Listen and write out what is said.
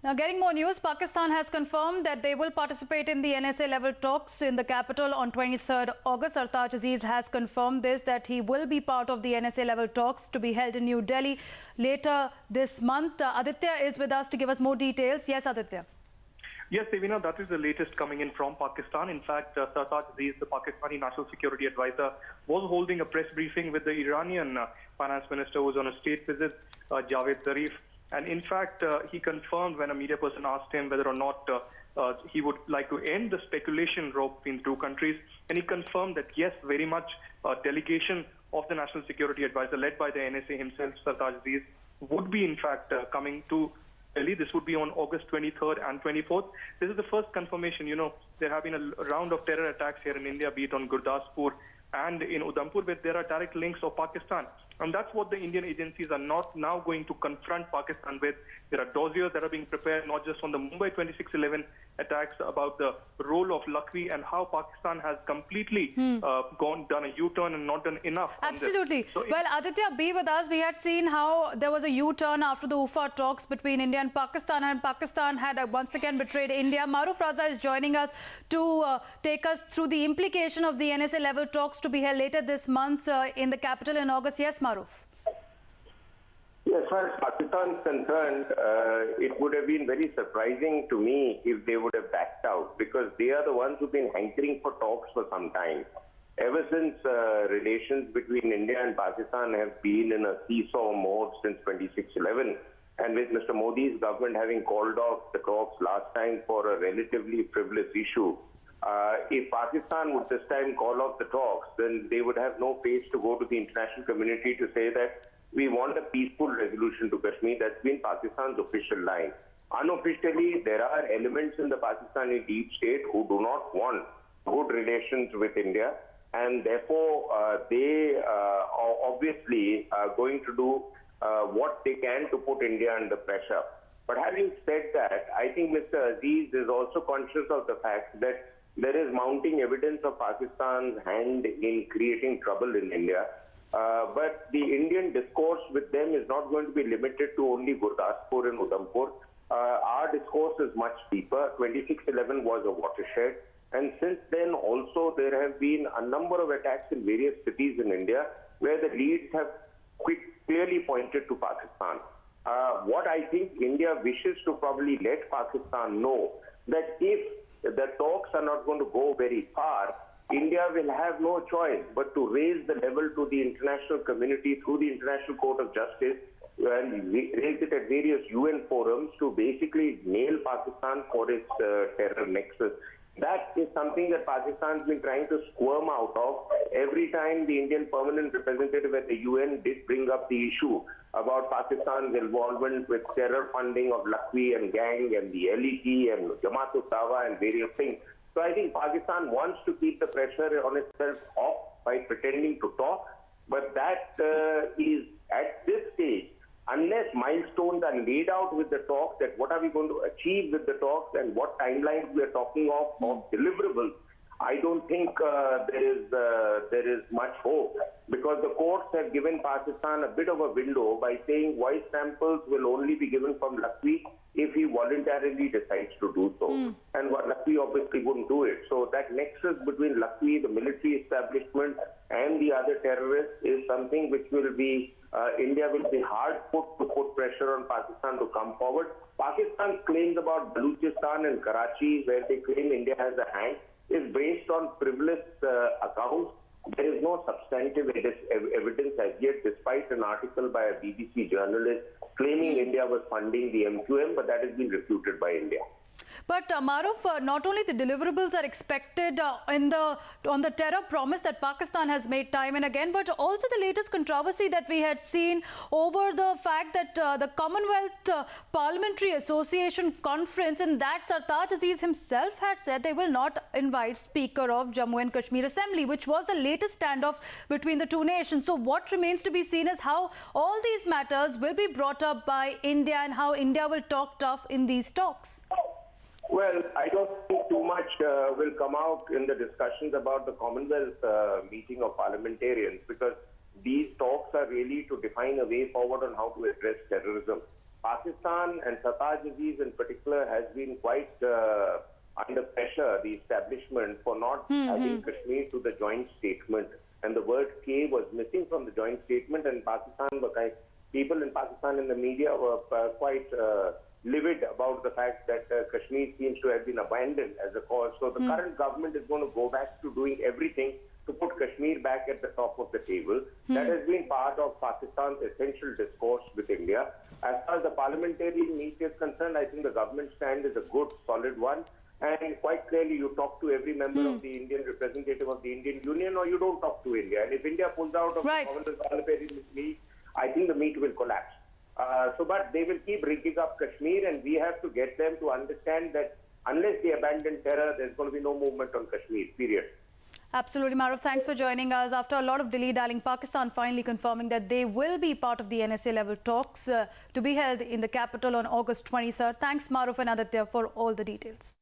Now, getting more news, Pakistan has confirmed that they will participate in the NSA level talks in the capital on 23rd August. Sartaz Aziz has confirmed this, that he will be part of the NSA level talks to be held in New Delhi later this month. Aditya is with us to give us more details. Yes, Aditya. Yes, Devina, that is the latest coming in from Pakistan. In fact, Sartaz Aziz, the Pakistani National Security Advisor, was holding a press briefing with the Iranian finance minister who was on a state visit, Javed Zarif. And in fact, he confirmed when a media person asked him whether or not he would like to end the speculation row between the two countries. And he confirmed that, yes, very much a delegation of the National Security Advisor led by the NSA himself, Sartaz Aziz, would be in fact coming to Delhi. This would be on August 23rd and 24th. This is the first confirmation. You know, there have been a round of terror attacks here in India, be it on Gurudaspur and in Udhampur, where there are direct links of Pakistan. And that's what the Indian agencies are not now going to confront Pakistan with. There are dossiers that are being prepared, not just on the Mumbai 26/11 attacks, about the role of Lakhvi and how Pakistan has completely done a U-turn and not done enough. Absolutely. So well, Aditya, be with us. We had seen how there was a U-turn after the UFA talks between India and Pakistan had once again betrayed India. Maruf Raza is joining us to take us through the implication of the NSA level talks to be held later this month in the capital in August. Yes, Maruf. As far as Pakistan is concerned, it would have been very surprising to me if they would have backed out, because they are the ones who've been hankering for talks for some time. Ever since relations between India and Pakistan have been in a seesaw mode since 26/11, and with Mr. Modi's government having called off the talks last time for a relatively frivolous issue, if Pakistan would this time call off the talks, then they would have no face to go to the international community to say that we want a peaceful resolution to Kashmir. That's been Pakistan's official line. Unofficially, there are elements in the Pakistani deep state who do not want good relations with India, and therefore they are obviously going to do what they can to put India under pressure. But having said that, I think Mr. Aziz is also conscious of the fact that there is mounting evidence of Pakistan's hand in creating trouble in India. But the Indian discourse with them is not going to be limited to only Gurudaspur and Udhampur. Our discourse is much deeper. 26/11 was a watershed. And since then also there have been a number of attacks in various cities in India where the leads have clearly pointed to Pakistan. What I think India wishes to probably let Pakistan know, that if the talks are not going to go very far, India will have no choice but to raise the level to the international community through the International Court of Justice and raise it at various UN forums to basically nail Pakistan for its terror nexus. That is something that Pakistan has been trying to squirm out of every time the Indian permanent representative at the UN did bring up the issue about Pakistan's involvement with terror funding of Lakhvi and gang and the LET and Jamaat-ul-Dawa and various things. So I think Pakistan wants to keep the pressure on itself off by pretending to talk, but that is at this stage, unless milestones are laid out with the talks, that what are we going to achieve with the talks and what timelines we are talking of deliverables, I don't think there is much hope, because the courts have given Pakistan a bit of a window by saying voice samples will only be given from Lakhvi if he voluntarily decides to do so. And Lakhvi obviously wouldn't do it. So that nexus between Lakhvi, the military establishment, and the other terrorists is something which will be, India will be hard put to put pressure on Pakistan to come forward. Pakistan's claims about Balochistan and Karachi, where they claim India has a hand, is based on frivolous accounts. There is no substantive evidence as yet, despite an article by a BBC journalist claiming India was funding the MQM, but that has been refuted by India. But Maruf, not only the deliverables are expected on the terror promise that Pakistan has made time and again, but also the latest controversy that we had seen over the fact that the Commonwealth Parliamentary Association Conference, in that Sartaz Aziz himself had said they will not invite Speaker of Jammu and Kashmir Assembly, which was the latest standoff between the two nations. So what remains to be seen is how all these matters will be brought up by India and how India will talk tough in these talks. Well, I don't think too much will come out in the discussions about the Commonwealth meeting of parliamentarians, because these talks are really to define a way forward on how to address terrorism. Pakistan and Sartaz Aziz in particular has been quite under pressure, the establishment, for not adding Kashmir to the joint statement. And the word K was missing from the joint statement, and people in Pakistan in the media were quite livid about the fact that Kashmir seems to have been abandoned as a cause. So the current government is going to go back to doing everything to put Kashmir back at the top of the table. That has been part of Pakistan's essential discourse with India. As far as the parliamentary meet is concerned, I think the government stand is a good, solid one. And quite clearly, you talk to every member of the Indian representative of the Indian Union, or you don't talk to India. And if India pulls out of the governor's parliamentary meet, I think the meet will collapse. But they will keep rigging up Kashmir, and we have to get them to understand that unless they abandon terror, there's going to be no movement on Kashmir, period. Absolutely, Maruf. Thanks for joining us. After a lot of dilly-dallying, Pakistan finally confirming that they will be part of the NSA-level talks to be held in the capital on August 23rd. Thanks, Maruf and Aditya, for all the details.